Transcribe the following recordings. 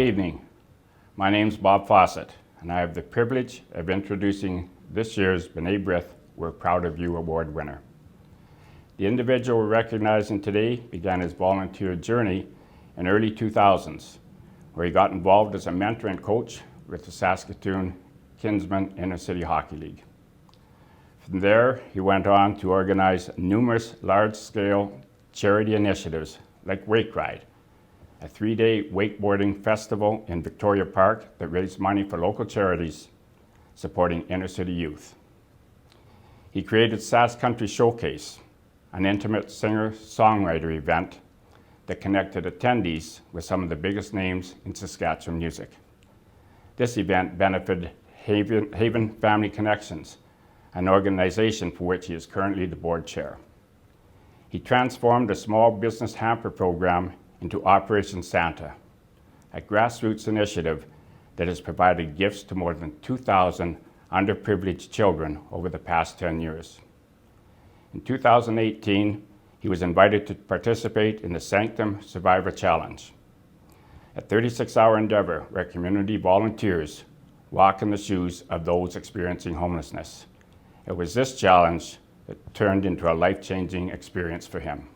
evening. My name is Bob Fawcett, and I have the privilege of introducing this year's Bnai Brith We're Proud of You Award winner. The individual we're recognizing today began his volunteer journey in early 2000s, where he got involved as a mentor and coach with the Saskatoon Kinsman Inner City Hockey League. From there, he went on to organize numerous large-scale charity initiatives like Wake Ride, a 3-day wakeboarding festival in Victoria Park that raised money for local charities supporting inner city youth. He created Sask Country Showcase, an intimate singer-songwriter event that connected attendees with some of the biggest names in Saskatchewan music. This event benefited Haven Family Connections, an organization for which he is currently the board chair. He transformed a small business hamper program into Operation Santa, a grassroots initiative that has provided gifts to more than 2,000 underprivileged children over the past 10 years. In 2018, he was invited to participate in the Sanctum Survivor Challenge, a 36-hour endeavor where community volunteers walk in the shoes of those experiencing homelessness. It was this challenge that turned into a life-changing experience for him.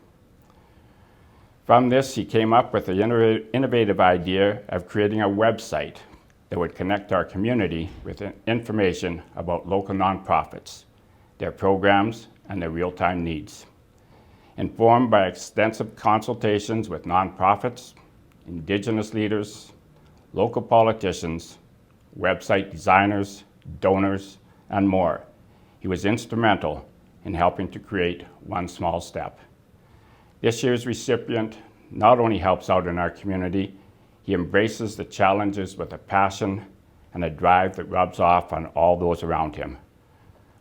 From this, he came up with the innovative idea of creating a website that would connect our community with information about local nonprofits, their programs, and their real-time needs. Informed by extensive consultations with nonprofits, Indigenous leaders, local politicians, website designers, donors, and more, he was instrumental in helping to create One Small Step. This year's recipient not only helps out in our community, he embraces the challenges with a passion and a drive that rubs off on all those around him.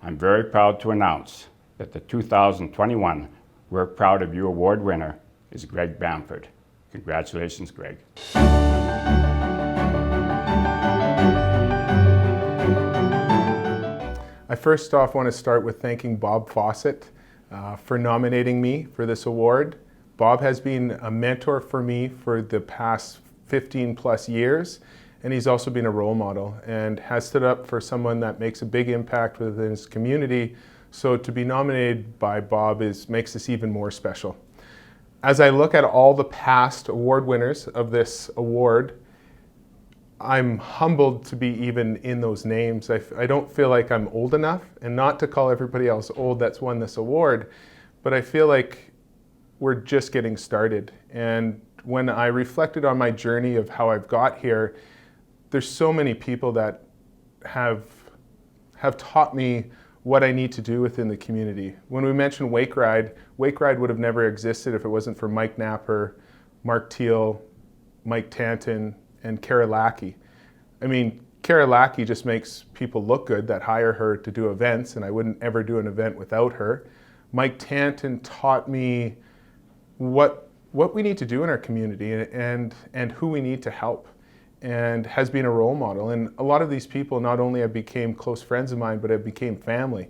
I'm very proud to announce that the 2021 We're Proud of You Award winner is Greg Bamford. Congratulations, Greg. I first off want to start with thanking Bob Fawcett for nominating me for this award. Bob has been a mentor for me for the past 15 plus years, and he's also been a role model and has stood up for someone that makes a big impact within his community. So to be nominated by Bob makes this even more special. As I look at all the past award winners of this award, I'm humbled to be even in those names. I don't feel like I'm old enough, and not to call everybody else old that's won this award, but I feel like we're just getting started. And when I reflected on my journey of how I've got here, there's so many people that have taught me what I need to do within the community. When we mentioned Wake Ride would have never existed if it wasn't for Mike Napper, Mark Teal, Mike Tanton, and Kara Lackey. I mean, Kara Lackey just makes people look good that hire her to do events, and I wouldn't ever do an event without her. Mike Tanton taught me what we need to do in our community and who we need to help, and has been a role model. And a lot of these people not only have became close friends of mine, but have became family.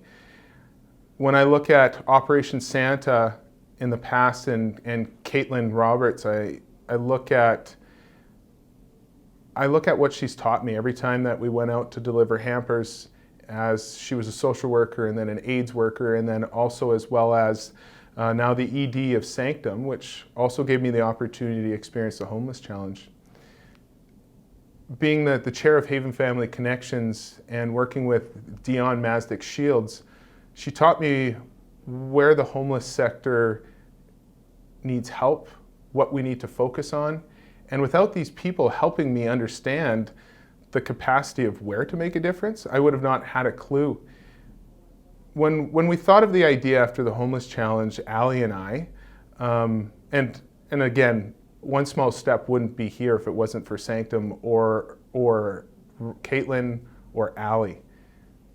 When I look at Operation Santa in the past and Caitlin Roberts, I look at what she's taught me every time that we went out to deliver hampers, as she was a social worker and then an AIDS worker, and then also as well as now the ED of Sanctum, which also gave me the opportunity to experience the Homeless Challenge. Being the chair of Haven Family Connections and working with Dion Mazdik Shields, she taught me where the homeless sector needs help, what we need to focus on. And without these people helping me understand the capacity of where to make a difference, I would have not had a clue. When we thought of the idea after the Homeless Challenge, Ali and I, and again, One Small Step wouldn't be here if it wasn't for Sanctum or Caitlin or Ali.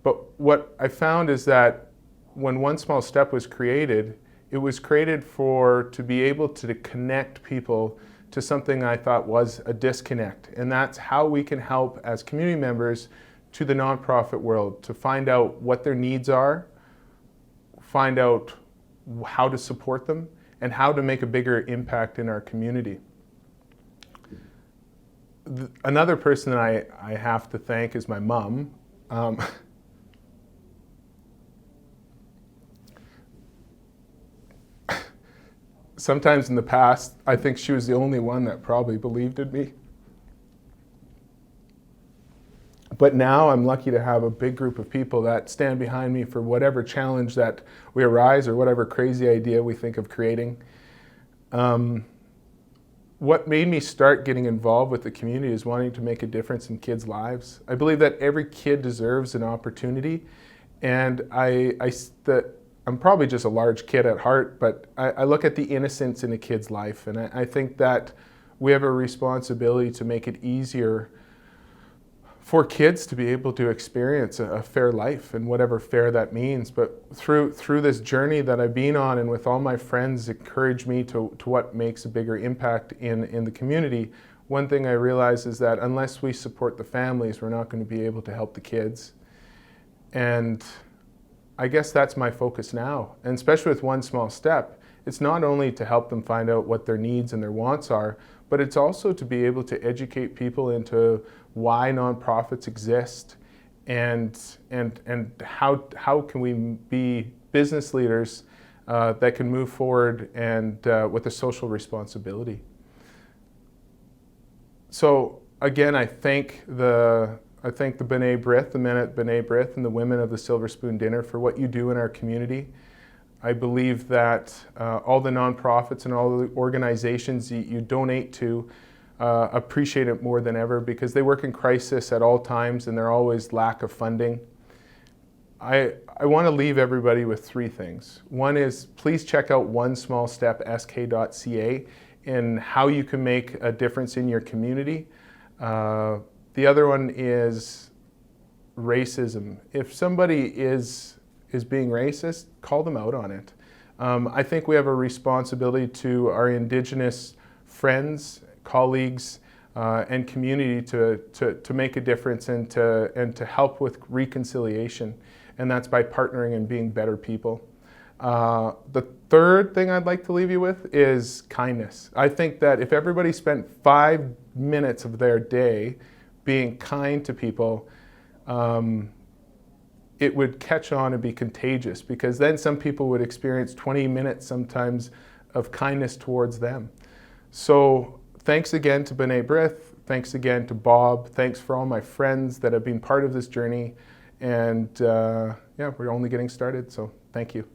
But what I found is that when One Small Step was created, it was created to be able to connect people to something I thought was a disconnect. And that's how we can help as community members to the nonprofit world, to find out what their needs are, find out how to support them, and how to make a bigger impact in our community. Another person that I have to thank is my mom. Sometimes in the past, I think she was the only one that probably believed in me. But now I'm lucky to have a big group of people that stand behind me for whatever challenge that we arise or whatever crazy idea we think of creating. What made me start getting involved with the community is wanting to make a difference in kids' lives. I believe that every kid deserves an opportunity, and I'm probably just a large kid at heart, but I look at the innocence in a kid's life, and I think that we have a responsibility to make it easier for kids to be able to experience a fair life, and whatever fair that means. But through this journey that I've been on, and with all my friends encourage me to what makes a bigger impact in the community, one thing I realize is that unless we support the families, we're not going to be able to help the kids. And I guess that's my focus now, and especially with One Small Step. It's not only to help them find out what their needs and their wants are, but it's also to be able to educate people into why nonprofits exist, and how can we be business leaders that can move forward and with a social responsibility. So again, I thank the Bnai Brith, the men at Bnai Brith, and the women of the Silver Spoon Dinner for what you do in our community. I believe that all the nonprofits and all the organizations you donate to appreciate it more than ever, because they work in crisis at all times and they're always lack of funding. I want to leave everybody with three things. One is, please check out onesmallstepsk.ca and how you can make a difference in your community. The other one is racism. If somebody is being racist, call them out on it. I think we have a responsibility to our Indigenous friends, colleagues, and community to make a difference and to help with reconciliation. And that's by partnering and being better people. The third thing I'd like to leave you with is kindness. I think that if everybody spent 5 minutes of their day being kind to people, it would catch on and be contagious, because then some people would experience 20 minutes sometimes of kindness towards them. So thanks again to Bnai Brith, thanks again to Bob, thanks for all my friends that have been part of this journey, and yeah, we're only getting started, so thank you.